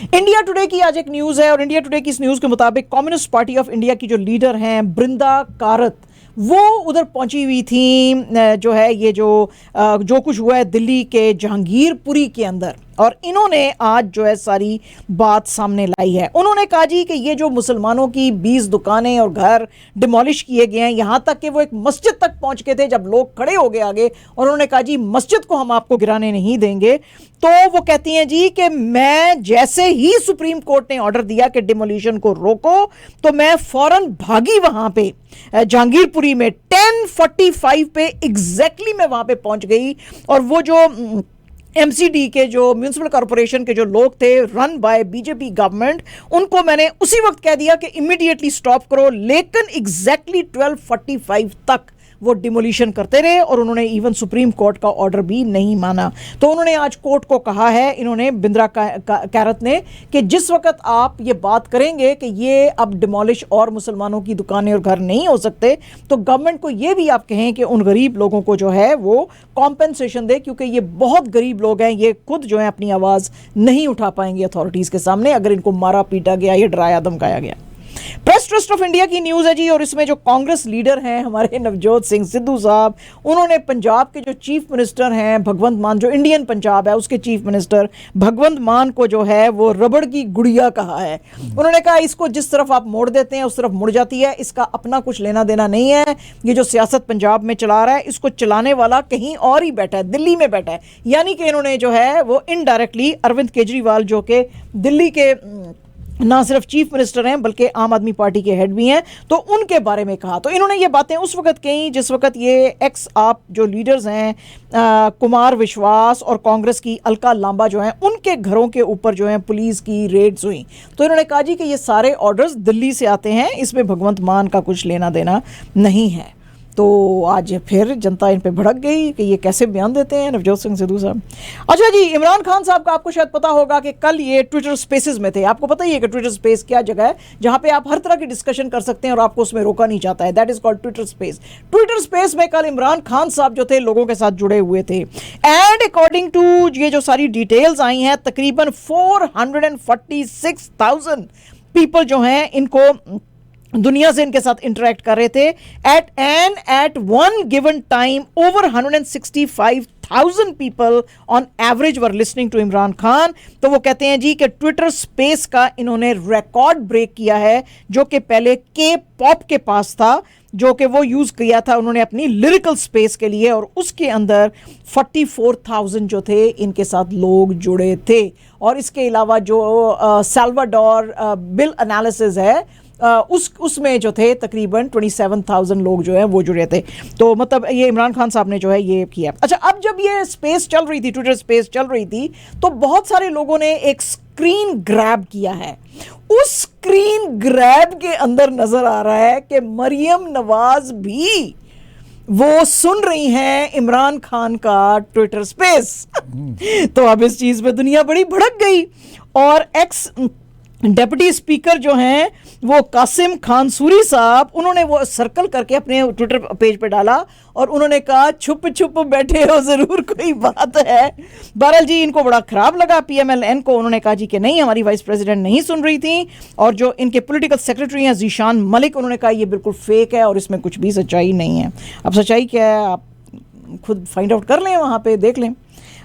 इंडिया टुडे की आज एक न्यूज़ है और इंडिया टुडे की इस न्यूज़ के मुताबिक कम्युनिस्ट पार्टी ऑफ इंडिया की जो लीडर हैं बृंदा कारत, वो उधर पहुंची हुई थी जो है ये जो कुछ हुआ है दिल्ली के जहांगीरपुरी के अंदर, और इन्होंने आज जो है सारी बात सामने लाई है। उन्होंने कहा जी कि ये जो मुसलमानों की 20 दुकानें और घर डिमोलिश किए गए हैं, यहाँ तक कि वो एक मस्जिद तक पहुँच गए थे जब लोग खड़े हो गए आगे, और उन्होंने कहा जी मस्जिद को हम आपको गिराने नहीं देंगे। तो वो कहती हैं जी कि मैं जैसे ही सुप्रीम कोर्ट ने ऑर्डर दिया कि डिमोलिशन को रोको तो मैं फौरन भागी वहाँ पे जहांगीरपुरी में 10:45 पे एग्जैक्टली मैं वहाँ पे पहुँच गई। और वो जो MCD के जो म्यूनिसिपल कॉरपोरेशन के जो लोग थे रन बाय BJP गवर्नमेंट, उनको मैंने उसी वक्त कह दिया कि इमीडिएटली स्टॉप करो, लेकिन एग्जैक्टली 12:45 तक वो डिमोलिशन करते रहे और उन्होंने इवन सुप्रीम कोर्ट का ऑर्डर भी नहीं माना। तो उन्होंने आज कोर्ट को कहा है, इन्होंने बिंद्रा कारत ने, कि जिस वक्त आप ये बात करेंगे कि ये अब डिमोलिश और मुसलमानों की दुकानें और घर नहीं हो सकते, तो गवर्नमेंट को ये भी आप कहें कि उन गरीब लोगों को जो है वो कॉम्पेंसेशन दे, क्योंकि ये बहुत गरीब लोग हैं, ये खुद जो है अपनी आवाज़ नहीं उठा पाएंगे अथॉरिटीज़ के सामने अगर इनको मारा पीटा गया या डराया धमकाया गया। प्रेस ट्रस्ट ऑफ इंडिया की न्यूज़ है जी, और इसमें जो कांग्रेस लीडर हैं हमारे नवजोत सिंह सिद्धू साहब, उन्होंने पंजाब के जो चीफ मिनिस्टर हैं भगवंत मान, जो इंडियन पंजाब है उसके चीफ मिनिस्टर भगवंत मान को जो है वो रबड़ की गुड़िया कहा है। उन्होंने कहा इसको जिस तरफ आप मोड़ देते हैं उस तरफ मुड़ जाती है, इसका अपना कुछ लेना देना नहीं है। ये जो सियासत पंजाब में चला रहा है इसको चलाने वाला कहीं और ही बैठा है, दिल्ली में बैठा है। यानी कि इन्होंने जो है वो इनडायरेक्टली अरविंद केजरीवाल जो कि दिल्ली के ना सिर्फ चीफ मिनिस्टर हैं बल्कि आम आदमी पार्टी के हेड भी हैं, तो उनके बारे में कहा। तो इन्होंने ये बातें उस वक्त कही जिस वक्त ये एक्स आप जो लीडर्स हैं कुमार विश्वास और कांग्रेस की अलका लांबा जो हैं उनके घरों के ऊपर जो है पुलिस की रेड्स हुई। तो इन्होंने कहा जी कि ये सारे ऑर्डर्स दिल्ली से आते हैं, इसमें भगवंत मान का कुछ लेना देना नहीं है। तो आज फिर जनता इन पे भड़क गई कि ये कैसे बयान देते हैं नवजोत सिंह सिद्धू साहब। अच्छा जी, इमरान खान साहब का आपको शायद पता होगा कि कल ये ट्विटर स्पेसेस में थे। आपको पता ही है कि ट्विटर स्पेस क्या जगह है जहां पे आप हर तरह की डिस्कशन कर सकते हैं और आपको उसमें रोका नहीं जाता है। That is called Twitter space. Twitter space में कल इमरान खान साहब जो थे लोगों के साथ जुड़े हुए थे, एंड अकॉर्डिंग टू ये जो सारी डिटेल्स आई हैं तकरीबन 446,000 पीपल जो हैं इनको दुनिया से इनके साथ इंटरेक्ट कर रहे थे at one given time. Over 165,000 people on average were listening to Imran Khan. तो वो कहते हैं जी कि ट्विटर स्पेस का इन्होंने रिकॉर्ड ब्रेक किया है जो कि पहले के पॉप के पास था, जो कि वो यूज किया था उन्होंने अपनी लिरिकल स्पेस के लिए, और उसके अंदर 44,000 जो थे इनके साथ लोग जुड़े थे। और इसके अलावा जो साल्वाडोर बिल एनालिसिस है उसमें जो थे तकरीबन 27,000 लोग जो है वो जुड़े थे। तो मतलब ये इमरान खान साहब ने जो है ये किया। अच्छा, अब जब ये स्पेस चल रही थी, ट्विटर स्पेस चल रही थी, तो बहुत सारे लोगों ने एक स्क्रीन ग्रैब किया है। उस स्क्रीन ग्रैब के अंदर नजर आ रहा है कि मरियम नवाज भी वो सुन रही हैं इमरान खान का ट्विटर स्पेस। तो अब इस चीज में दुनिया बड़ी भड़क गई और एक्स डेप्यूटी स्पीकर जो हैं वो कासिम खानसूरी साहब, उन्होंने वो सर्कल करके अपने ट्विटर पेज पे डाला और उन्होंने कहा छुप छुप बैठे हो, जरूर कोई बात है। बहरहाल जी इनको बड़ा खराब लगा पीएमएलएन को। उन्होंने कहा जी कि नहीं, हमारी वाइस प्रेसिडेंट नहीं सुन रही थी। और जो इनके पॉलिटिकल सेक्रेटरी हैं जीशान मलिक, उन्होंने कहा ये बिल्कुल फेक है और इसमें कुछ भी सच्चाई नहीं है। अब सच्चाई क्या है आप खुद फाइंड आउट कर लें, वहाँ पे देख लें।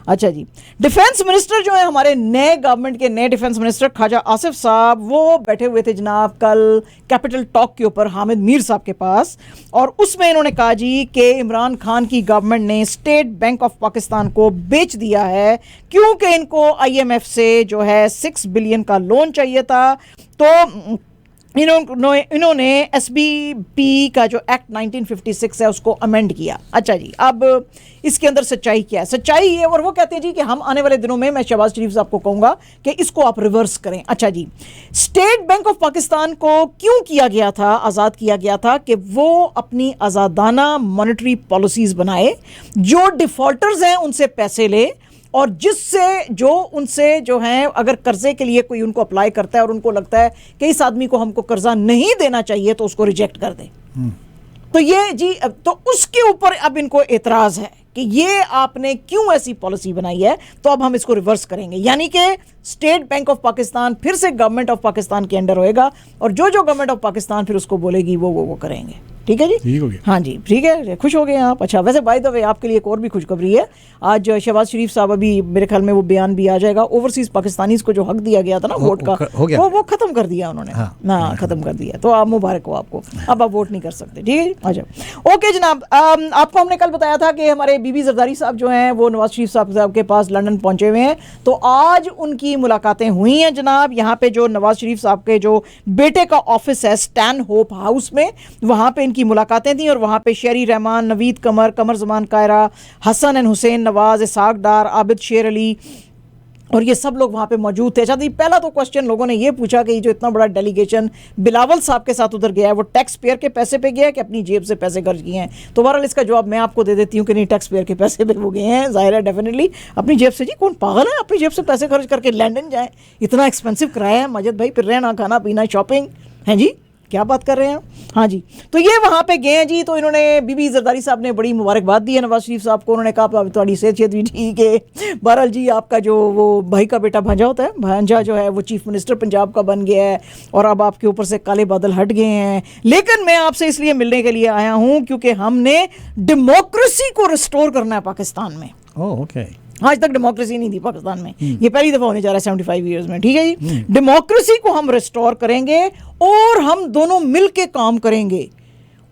अच्छा जी, डिफेंस मिनिस्टर जो है हमारे नए गवर्नमेंट के नए डिफेंस मिनिस्टर ख्वाजा आसिफ साहब, वो बैठे हुए थे जनाब कल कैपिटल टॉक के ऊपर हामिद मीर साहब के पास, और उसमें इन्होंने कहा जी कि इमरान खान की गवर्नमेंट ने स्टेट बैंक ऑफ पाकिस्तान को बेच दिया है क्योंकि इनको आईएमएफ से जो है 6 बिलियन का लोन चाहिए था। तो इन्होंने एसबीपी का जो एक्ट 1956 है उसको अमेंड किया। अच्छा जी, अब इसके अंदर सच्चाई क्या है? सच्चाई ये, और वो कहते हैं जी कि हम आने वाले दिनों में, मैं शहबाज शरीफ साहब को कहूंगा कि इसको आप रिवर्स करें। अच्छा जी, स्टेट बैंक ऑफ पाकिस्तान को क्यों किया गया था, आज़ाद किया गया था कि वो अपनी आज़ादाना मॉनेटरी पॉलिसीज बनाए, जो डिफॉल्टर्स हैं उनसे पैसे ले, और जिससे जो उनसे जो है अगर कर्जे के लिए कोई उनको अप्लाई करता है और उनको लगता है कि इस आदमी को हमको कर्जा नहीं देना चाहिए तो उसको रिजेक्ट कर दे। तो ये जी, तो उसके ऊपर अब इनको एतराज है कि ये आपने क्यों ऐसी पॉलिसी बनाई है, तो अब हम इसको रिवर्स करेंगे। यानी कि स्टेट बैंक ऑफ पाकिस्तान फिर से गवर्नमेंट ऑफ पाकिस्तान के अंडर होएगा और जो गवर्नमेंट ऑफ पाकिस्तान फिर उसको बोलेगी वो करेंगे। ठीक है जी, ठीक हो गया। हाँ जी, ठीक है, खुश हो गए आप। अच्छा, वैसे बाय द वे आपके लिए एक और भी खुशखबरी है। आज शहबाज शरीफ साहब, अभी मेरे ख्याल में वो बयान भी आ जाएगा, ओवरसीज पाकिस्तानीज को जो हक दिया गया था ना वोट का, वो खत्म कर दिया उन्होंने। हाँ, खत्म कर दिया। तो आप मुबारक हो आपको, अब आप वोट नहीं कर सकते। ठीक है, अच्छा ओके जनाब। आपको हमने कल बताया था कि हमारे बीबी जरदारी साहब जो हैं वो नवाज शरीफ साहब के पास लंदन पहुंचे हुए हैं। तो आज उनकी मुलाकातें हुई हैं जनाब। यहाँ पे जो नवाज शरीफ साहब के जो बेटे का ऑफिस है स्टैन होप हाउस में, वहाँ पे इनकी मुलाकातें थी और वहाँ पे शेरी रहमान, नवीद कमर, कमर जमान कायरा, हसन एंड हुसैन नवाज, इसाक डार, आबिद शेर अली और ये सब लोग वहाँ पे मौजूद थे। अच्छा, पहला तो क्वेश्चन लोगों ने ये पूछा कि जो इतना बड़ा डेलीगेशन बिलावल साहब के साथ उधर गया है वो टैक्स पेयर के पैसे पे गया है कि अपनी जेब से पैसे खर्च किए हैं? तो बहरहाल इसका जवाब मैं आपको दे देती हूँ कि नहीं, टैक्स पेयर के पैसे पे वो गए हैं, जाहिर है, डेफिनेटली अपनी जेब से। जी कौन पागल है अपनी जेब से पैसे खर्च करके लंदन जाए? इतना एक्सपेंसिव किराया है मजिद भाई, फिर रहना खाना पीना शॉपिंग है जी, क्या बात कर रहे हैं? हाँ जी, तो ये वहाँ पे गए हैं जी। तो इन्होंने बीबी जरदारी साहब ने बड़ी मुबारकबाद दी है नवाज शरीफ साहब को। उन्होंने कहा थोड़ी सेहत भी ठीक है। बहरहाल जी, आपका जो वो भाई का बेटा भांजा होता है, भांजा जो है वो चीफ मिनिस्टर पंजाब का बन गया है और अब आपके ऊपर से काले बादल हट गए हैं। लेकिन मैं आपसे इसलिए मिलने के लिए आया हूँ क्योंकि हमने डेमोक्रेसी को रिस्टोर करना है पाकिस्तान में। ओके, आज तक डेमोक्रेसी नहीं थी पाकिस्तान में, ये पहली दफा होने जा रहा है 75 इयर्स में। ठीक है जी, डेमोक्रेसी को हम रिस्टोर करेंगे और हम दोनों मिलके काम करेंगे।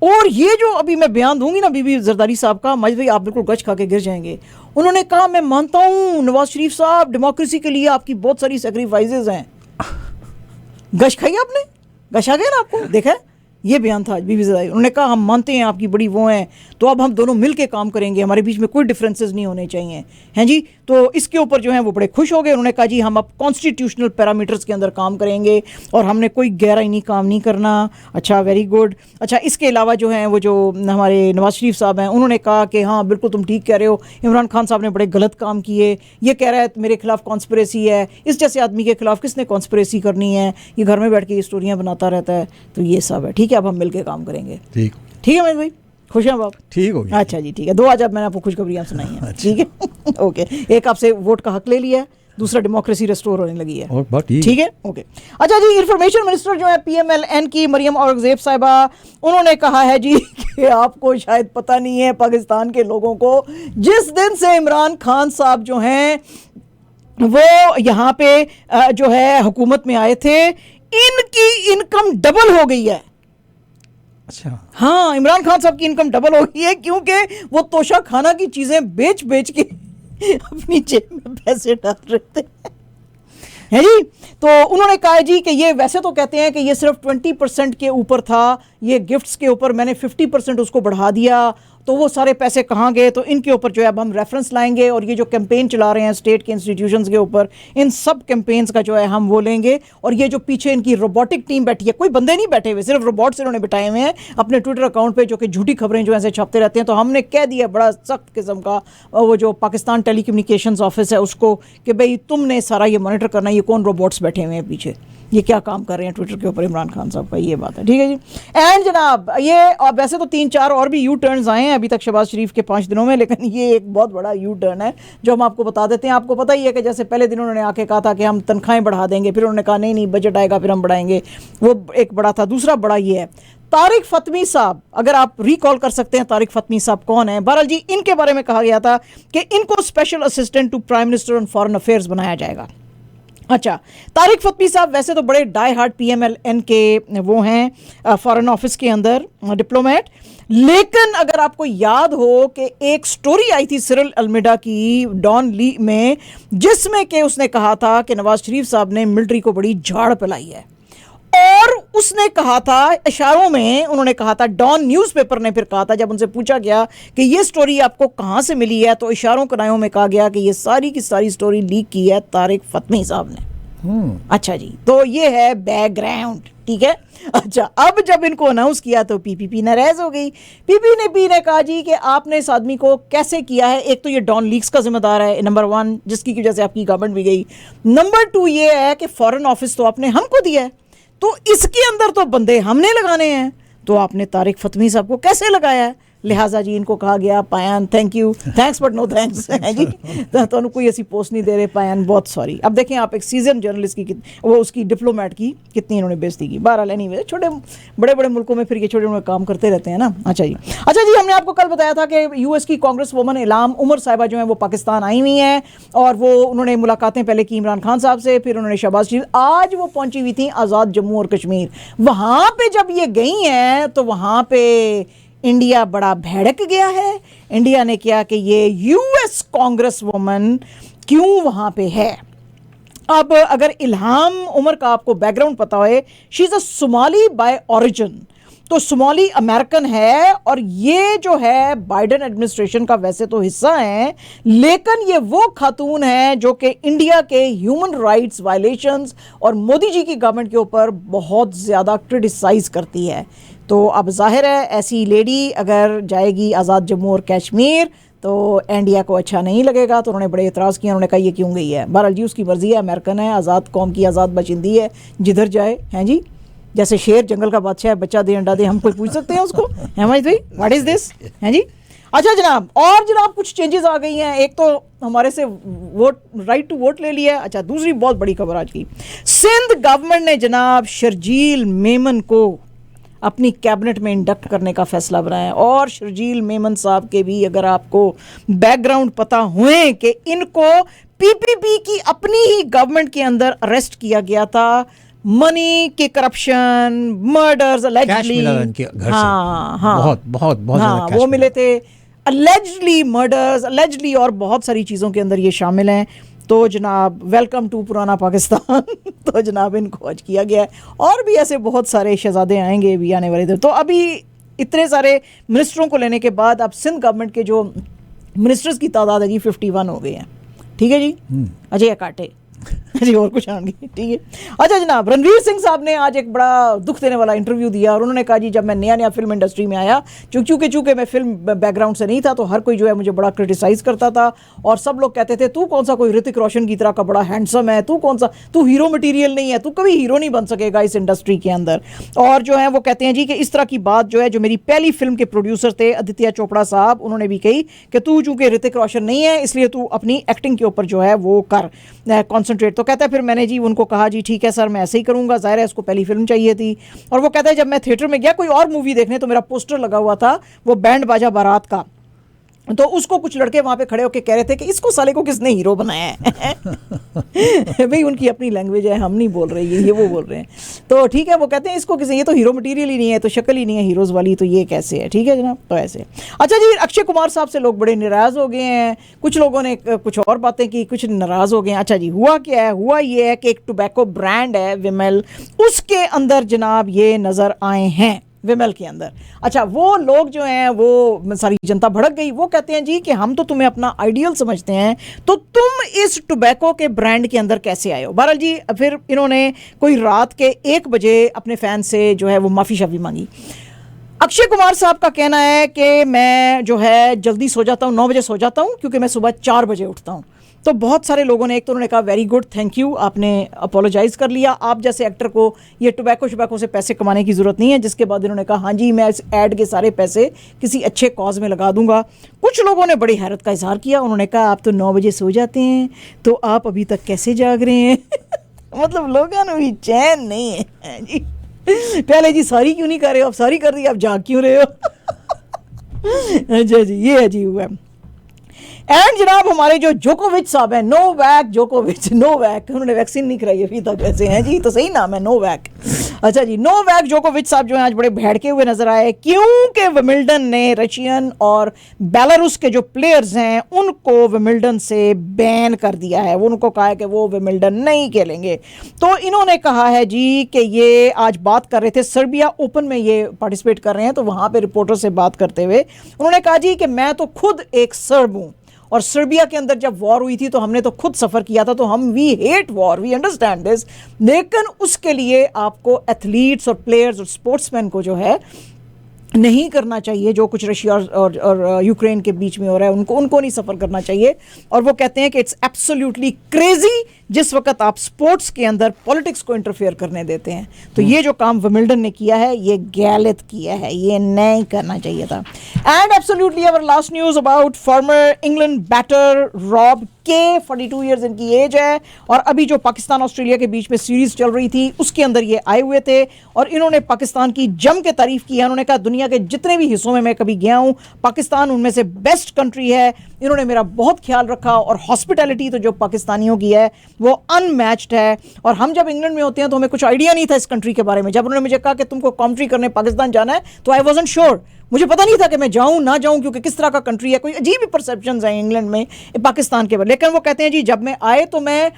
और ये जो अभी मैं बयान दूंगी ना बीबी जरदारी साहब का, मजिद भाई आप बिल्कुल गच खा के गिर जाएंगे। उन्होंने कहा मैं मानता हूं नवाज शरीफ साहब, डेमोक्रेसी के लिए आपकी बहुत सारी सेक्रीफाइसेस हैं। गश खाई आपने, गश आ गया ना आपको, देखा है? ये बयान था आज बीबी ज़राई। उन्होंने कहा हम मानते हैं आपकी बड़ी वो हैं, तो अब हम दोनों मिल के काम करेंगे, हमारे बीच में कोई डिफरेंसेस नहीं होने चाहिए, हैं जी। तो इसके ऊपर जो है वो बड़े खुश हो गए। उन्होंने कहा जी हम अब कॉन्स्टिट्यूशनल पैरामीटर्स के अंदर काम करेंगे और हमने कोई गैर-आईनी काम नहीं करना। अच्छा, वेरी गुड। अच्छा, इसके अलावा जो है वो जो हमारे नवाज शरीफ साहब हैं, उन्होंने कहा कि हाँ बिल्कुल तुम ठीक कह रहे हो, इमरान खान साहब ने बड़े गलत काम किए, ये कह रहा है मेरे खिलाफ कॉन्स्पिरेसी है, इस जैसे आदमी के खिलाफ किसने कॉन्स्पिरेसी करनी है, ये घर में बैठ के ये स्टोरियाँ बनाता रहता है। तो ये सब है, ठीक है, अब हम मिल के काम करेंगे। ठीक है महेश भाई, खुश हैं आप? ठीक हो गया। अच्छा जी, ठीक है। 2 आज अब मैंने आपको खुशखबरियाँ सुनाई हैं, ठीक है। ओके, एक आपसे वोट का हक ले लिया है, दूसरा डेमोक्रेसी रेस्टोर होने लगी है, ठीक है, ओके। अच्छा जी, इंफॉर्मेशन मिनिस्टर जो है PMLN की मरियम औरंगजेब साहिबा, उन्होंने कहा है जी कि आपको शायद पता नहीं है पाकिस्तान के लोगों को, जिस दिन से इमरान खान साहब जो हैं वो यहाँ पे जो है हुकूमत में आए थे, इनकी इनकम डबल हो गई है। अच्छा, हाँ, इमरान खान साहब की इनकम डबल हो गई है क्योंकि वो तोशा खाना की चीजें बेच बेच के अपनी जेब में पैसे डाल रहे थे, है जी। तो उन्होंने कहा जी कि ये वैसे तो कहते हैं कि ये सिर्फ 20% के ऊपर था, ये गिफ्ट्स के ऊपर मैंने 50% उसको बढ़ा दिया, तो वो सारे पैसे कहाँ गए। तो इनके ऊपर जो है अब हम रेफरेंस लाएंगे और ये जो कैंपेन चला रहे हैं स्टेट के इंस्टीट्यूशंस के ऊपर, इन सब कैंपेन्स का जो है हम वो लेंगे। और ये जो पीछे इनकी रोबोटिक टीम बैठी है, कोई बंदे नहीं बैठे हुए, सिर्फ रोबोट्स इन्होंने बिठाए हुए हैं अपने ट्विटर अकाउंट पे, जो कि झूठी खबरें जो ऐसे छापते रहते हैं। तो हमने कह दिया बड़ा सख्त किस्म का वो जो पाकिस्तान टेलीकम्युनिकेशंस ऑफिस है उसको कि भाई तुमने सारा ये मॉनिटर करना, ये कौन रोबोट्स बैठे हुए हैं पीछे, ये क्या काम कर रहे हैं ट्विटर के ऊपर इमरान खान साहब का, ये बात है, ठीक है जी। एंड जनाब ये वैसे तो 3-4 और भी यू टर्न्स आए हैं अभी तक शहबाज शरीफ के 5 दिनों में, लेकिन ये एक बहुत बड़ा यू टर्न है जो हम आपको बता देते हैं। आपको पता ही है कि जैसे पहले दिन उन्होंने आके कहा था कि हम तनख्वाहें बढ़ा देंगे, फिर उन्होंने कहा नहीं बजट आएगा फिर हम बढ़ाएंगे, वो एक बड़ा था। दूसरा बड़ा ये है तारिक फतमी साहब, अगर आप रिकॉल कर सकते हैं तारिक फतमी साहब कौन है। बहरहाल जी इनके बारे में कहा गया था कि इनको special assistant to prime minister on foreign affairs बनाया जाएगा। अच्छा, तारिक फतमी साहब वैसे तो बड़े डाई हार्ड PMLN के वो हैं फॉरेन ऑफिस के अंदर डिप्लोमेट, लेकिन अगर आपको याद हो कि एक स्टोरी आई थी सिरिल अल्मेडा की डॉन ली में, जिसमें कि उसने कहा था कि नवाज शरीफ साहब ने मिलिट्री को बड़ी झाड़ पिलाई है, और उसने कहा था इशारों में, उन्होंने कहा था, डॉन न्यूज़पेपर ने फिर कहा था जब उनसे पूछा गया कि ये स्टोरी आपको कहाँ से मिली है, तो इशारों कनायों में कहा गया कि ये सारी की सारी स्टोरी लीक की है तारिक फतमी साहब ने। अच्छा जी, तो ये है बैकग्राउंड, ठीक है। अच्छा, अब जब इनको अनाउंस किया तो PPP नाराज हो गई। PPP ने कहा जी कि आपने इस आदमी को कैसे किया है, एक तो ये डॉन लीक्स का जिम्मेदार है नंबर 1, जिसकी वजह से आपकी गवर्नमेंट भी गई, नंबर 2 ये है कि फॉरेन ऑफिस तो आपने हमको दिया है, तो इसके अंदर तो बंदे हमने लगाने हैं, तो आपने तारिक फतमी साहब को कैसे लगाया है। लिहाजा जी इनको कहा गया पायन thank you, thanks but no thanks है जी, तो कोई ऐसी पोस्ट नहीं दे रहे, पायन बहुत सॉरी। अब देखें आप एक सीजन जर्नलिस्ट की वो उसकी डिप्लोमेट की कितनी इन्होंने बेइज्जती की। बहरहाल एनीवे, छोटे बड़े बड़े मुल्कों में फिर ये छोटे मोटे काम करते रहते हैं ना। अच्छा जी, हमने आपको कल बताया था कि US की कांग्रेस वुमन इलाम उमर साहिबा जो है वो पाकिस्तान आई हुई हैं, और वो उन्होंने मुलाकातें पहले की इमरान खान साहब से, फिर उन्होंने शहबाज शरीफ, आज वो पहुंची हुई थी आज़ाद जम्मू और कश्मीर। वहाँ पे जब ये गई हैं तो वहाँ पे इंडिया बड़ा भड़क गया है। इंडिया ने किया कि ये US कांग्रेस वुमन क्यों वहाँ पे है। अब अगर इल्हाम उमर का आपको बैकग्राउंड पता है, she is a Somali by origin, तो सोमाली अमेरिकन है, और ये जो है बाइडेन एडमिनिस्ट्रेशन का वैसे तो हिस्सा है, लेकिन ये वो खातून है जो कि इंडिया के ह्यूमन राइट्स वायलेशंस और मोदी जी की गवर्नमेंट के ऊपर बहुत ज़्यादा क्रिटिसाइज़ करती है। तो अब जाहिर है ऐसी लेडी अगर जाएगी आज़ाद जम्मू और कश्मीर तो इंडिया को अच्छा नहीं लगेगा, तो उन्होंने बड़े एतराज़ किया, उन्होंने कहा ये क्यों गई है। बहरहाल जी उसकी मर्ज़ी है, अमेरिकन है, आज़ाद कौम की आज़ाद बशिंदी है, जिधर जाए, हैं जी, जैसे शेर जंगल का बादशाह है, बच्चा दे अंडा दे, हम कोई पूछ सकते हैं उसको, है भाई व्हाट इज़ दिस, हैं जी। अच्छा जनाब, और जनाब कुछ चेंजेस आ गई हैं। एक तो हमारे से वोट राइट टू वोट ले लिया। अच्छा, दूसरी बहुत बड़ी खबर आज की, सिंध गवर्नमेंट ने जनाब शर्जील मेमन को अपनी कैबिनेट में इंडक्ट करने का फैसला बनाया। और शर्जील मेमन साहब के भी अगर आपको बैकग्राउंड पता हुए कि इनको PPP की अपनी ही गवर्नमेंट के अंदर अरेस्ट किया गया था, मनी के करप्शन, मर्डर्स अलेजली, हाँ, वो मिले थे, अलेजली मर्डर्स, अलेजली और बहुत सारी चीज़ों के अंदर ये शामिल हैं। तो जनाब वेलकम टू पुराना पाकिस्तान तो जनाब इनको आज किया गया है, और भी ऐसे बहुत सारे शहजादे आएंगे भी आने वाले दिन। तो अभी इतने सारे मिनिस्टरों को लेने के बाद अब सिंध गवर्नमेंट के जो मिनिस्टर्स की तादाद है जी 51 हो गए हैं। ठीक है जी, अजय काटे जी, और कुछ आएंगे। ठीक है, अच्छा जनाब, रणवीर सिंह साहब ने आज एक बड़ा दुख देने वाला इंटरव्यू दिया और उन्होंने कहा जी जब मैं नया फिल्म इंडस्ट्री में आया, चूंकि मैं फिल्म बैकग्राउंड से नहीं था, तो हर कोई जो है मुझे बड़ा क्रिटिसाइज करता था और सब लोग कहते थे तू कौन सा कोई ऋतिक रोशन की तरह का बड़ा हैंडसम है, तू हीरो मटीरियल नहीं है, तू कभी हीरो नहीं बन सकेगा इस इंडस्ट्री के अंदर। और जो है वो कहते हैं जी कि इस तरह की बात जो है, जो मेरी पहली फिल्म के प्रोड्यूसर थे आदित्य चोपड़ा साहब, उन्होंने भी कही कि तू चूंकि ऋतिक रोशन नहीं है इसलिए तू अपनी एक्टिंग के ऊपर जो है वो कर कॉन्सेंट्रेट। तो कहता है फिर मैंने जी उनको कहा जी ठीक है सर मैं ऐसे ही करूंगा, जाहिर है इसको पहली फिल्म चाहिए थी। और वो कहता है जब मैं थिएटर में गया कोई और मूवी देखने तो मेरा पोस्टर लगा हुआ था वो बैंड बाजा बारात का, तो उसको कुछ लड़के वहां पे खड़े होकर कह रहे थे कि इसको साले को किसने हीरो बनाया है भाई उनकी अपनी लैंग्वेज है, हम नहीं बोल रहे, ये वो बोल रहे हैं। तो ठीक है, वो कहते हैं इसको किसी, ये तो हीरो मटेरियल ही नहीं है, तो शक्ल ही नहीं है हीरोज वाली, तो ये कैसे है। ठीक है जनाब, तो ऐसे। अच्छा जी, अक्षय कुमार साहब से लोग बड़े नाराज हो गए हैं, कुछ लोगों ने कुछ और बातें की, कुछ नाराज हो गए हैं। अच्छा जी, हुआ क्या है, हुआ ये है कि एक टोबैको ब्रांड है विमल, उसके अंदर जनाब ये नजर आए हैं विमल के अंदर। अच्छा, वो लोग जो हैं वो सारी जनता भड़क गई, वो कहते हैं जी कि हम तो तुम्हें अपना आइडियल समझते हैं, तो तुम इस टोबैको के ब्रांड के अंदर कैसे आए हो। बहरहाल जी फिर इन्होंने कोई रात के 1 बजे अपने फैन से जो है वो माफ़ी शाफी मांगी। अक्षय कुमार साहब का कहना है कि मैं जो है जल्दी सो जाता हूँ, 9 बजे सो जाता हूँ क्योंकि मैं सुबह 4 बजे उठता हूँ। तो बहुत सारे लोगों ने, एक तो उन्होंने कहा वेरी गुड, थैंक यू, आपने अपोलोजाइज़ कर लिया, आप जैसे एक्टर को ये टोबैको से पैसे कमाने की ज़रूरत नहीं है। जिसके बाद इन्होंने कहा हाँ जी मैं इस ऐड के सारे पैसे किसी अच्छे कॉज में लगा दूंगा। कुछ लोगों ने बड़ी हैरत का इजहार किया, उन्होंने कहा आप तो 9 बजे सो जाते हैं तो आप अभी तक कैसे जाग रहे हैं मतलब लोगों ने भी चैन नहीं है जी। पहले जी सारी क्यों नहीं कर रहे हो, अब सारी कर दी, आप जाग क्यों रहे हो अच्छा जी, ये अजीब हुआ। एंड जनाब हमारे जो जोकोविच साहब हैं, नोवैक जोकोविच, नोवैक, उन्होंने वैक्सीन नहीं कराई अभी तक, वैसे हैं जी, तो सही नाम है नोवैक। अच्छा जी, नोवैक जोकोविच साहब जो हैं आज बड़े भड़के हुए नजर आए क्योंकि विमिल्डन ने रशियन और बेलारूस के जो प्लेयर्स हैं उनको विमिल्डन से बैन कर दिया है। वो उनको कहा है कि वो विमिल्डन नहीं खेलेंगे। तो इन्होंने कहा है जी कि ये आज बात कर रहे थे, सर्बिया ओपन में ये पार्टिसिपेट कर रहे हैं, तो वहाँ पे रिपोर्टर से बात करते हुए उन्होंने कहा जी कि मैं तो खुद एक सर्ब हूँ और सर्बिया के अंदर जब वॉर हुई थी तो हमने तो खुद सफ़र किया था, तो हम we hate war, we understand this, लेकिन उसके लिए आपको एथलीट्स और प्लेयर्स और स्पोर्ट्समैन को जो है नहीं करना चाहिए जो कुछ रशिया और यूक्रेन के बीच में हो रहा है, उनको नहीं सफ़र करना चाहिए। और वो कहते हैं कि इट्स एब्सोल्युटली क्रेजी जिस वक्त आप स्पोर्ट्स के अंदर पॉलिटिक्स को इंटरफेयर करने देते हैं। तो ये जो काम विमिल्डन ने किया है ये गलत किया है, ये नहीं करना चाहिए था। And absolutely our last news about former England batter Rob के, 42 ईयर्स इनकी एज है, और अभी जो पाकिस्तान ऑस्ट्रेलिया के बीच में सीरीज चल रही थी उसके अंदर ये आए हुए थे और इन्होंने पाकिस्तान की जम के तारीफ की है। उन्होंने कहा दुनिया के जितने भी हिस्सों में मैं कभी गया हूँ पाकिस्तान उनमें से बेस्ट कंट्री है, इन्होंने मेरा बहुत ख्याल रखा और हॉस्पिटैलिटी तो जो पाकिस्तानियों की है वो अनमैच्ड है। और हम जब इंग्लैंड में होते हैं तो हमें कुछ आइडिया नहीं था इस कंट्री के बारे में। जब उन्होंने मुझे कहा कि तुमको कॉमेंट्री करने पाकिस्तान जाना है तो आई वॉजंट श्योर, मुझे पता नहीं था कि मैं जाऊं ना जाऊं क्योंकि किस तरह का कंट्री है, कोई अजीब ही परसेप्शंस हैं इंग्लैंड में पाकिस्तान के बारे। लेकिन वो कहते हैं जी जब मैं आए तो मैं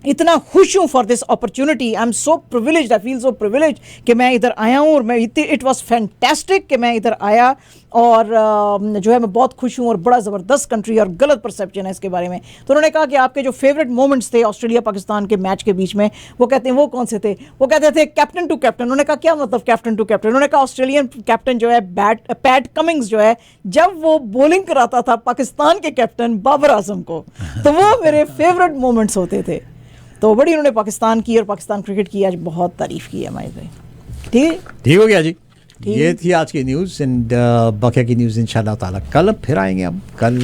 इतना खुश हूँ for this opportunity, I am so privileged, I feel so privilege कि मैं इधर आया हूँ और मैं इट वाज फैंटास्टिक कि मैं इधर आया और जो है मैं बहुत खुश हूँ और बड़ा ज़बरदस्त कंट्री और गलत परसेप्शन है इसके बारे में। तो उन्होंने कहा कि आपके जो फेवरेट मोमेंट्स थे ऑस्ट्रेलिया पाकिस्तान के मैच के बीच में, वो कहते हैं वो कौन से थे, वो कहते थे कैप्टन टू कैप्टन। उन्होंने कहा क्या मतलब कैप्टन टू कैप्टन, उन्होंने कहा ऑस्ट्रेलियन कैप्टन जो है पैट कमिंग्स जो है जब वो बॉलिंग कराता था पाकिस्तान के कैप्टन बाबर आजम को, तो वो मेरे फेवरेट मोमेंट्स होते थे। तो बड़ी उन्होंने पाकिस्तान की और पाकिस्तान क्रिकेट की आज बहुत तारीफ की है हमारे भाई। ठीक हो गया जी, ये थी आज की न्यूज़। एंड बाकी की न्यूज़ इंशाल्लाह ताला कल फिर आएंगे हम, कल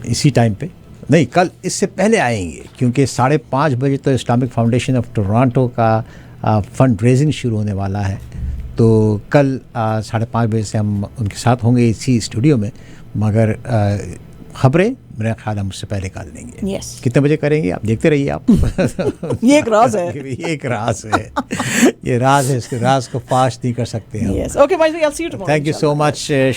इसी टाइम पे नहीं, कल इससे पहले आएंगे क्योंकि 5:30 बजे तो इस्लामिक फाउंडेशन ऑफ टोरंटो का फंड रेजिंग शुरू होने वाला है। तो कल 5:30 बजे से हम उनके साथ होंगे इसी स्टूडियो में, मगर खबरें मेरा ख्याल हम उससे पहले निकाल लेंगे। yes. कितने बजे करेंगे आप देखते रहिए आप ये एक राज है ये एक राज है, ये राज है, इसके राज को फाश नहीं कर सकते हम। yes. Okay, I'll see you tomorrow. Thank you so much.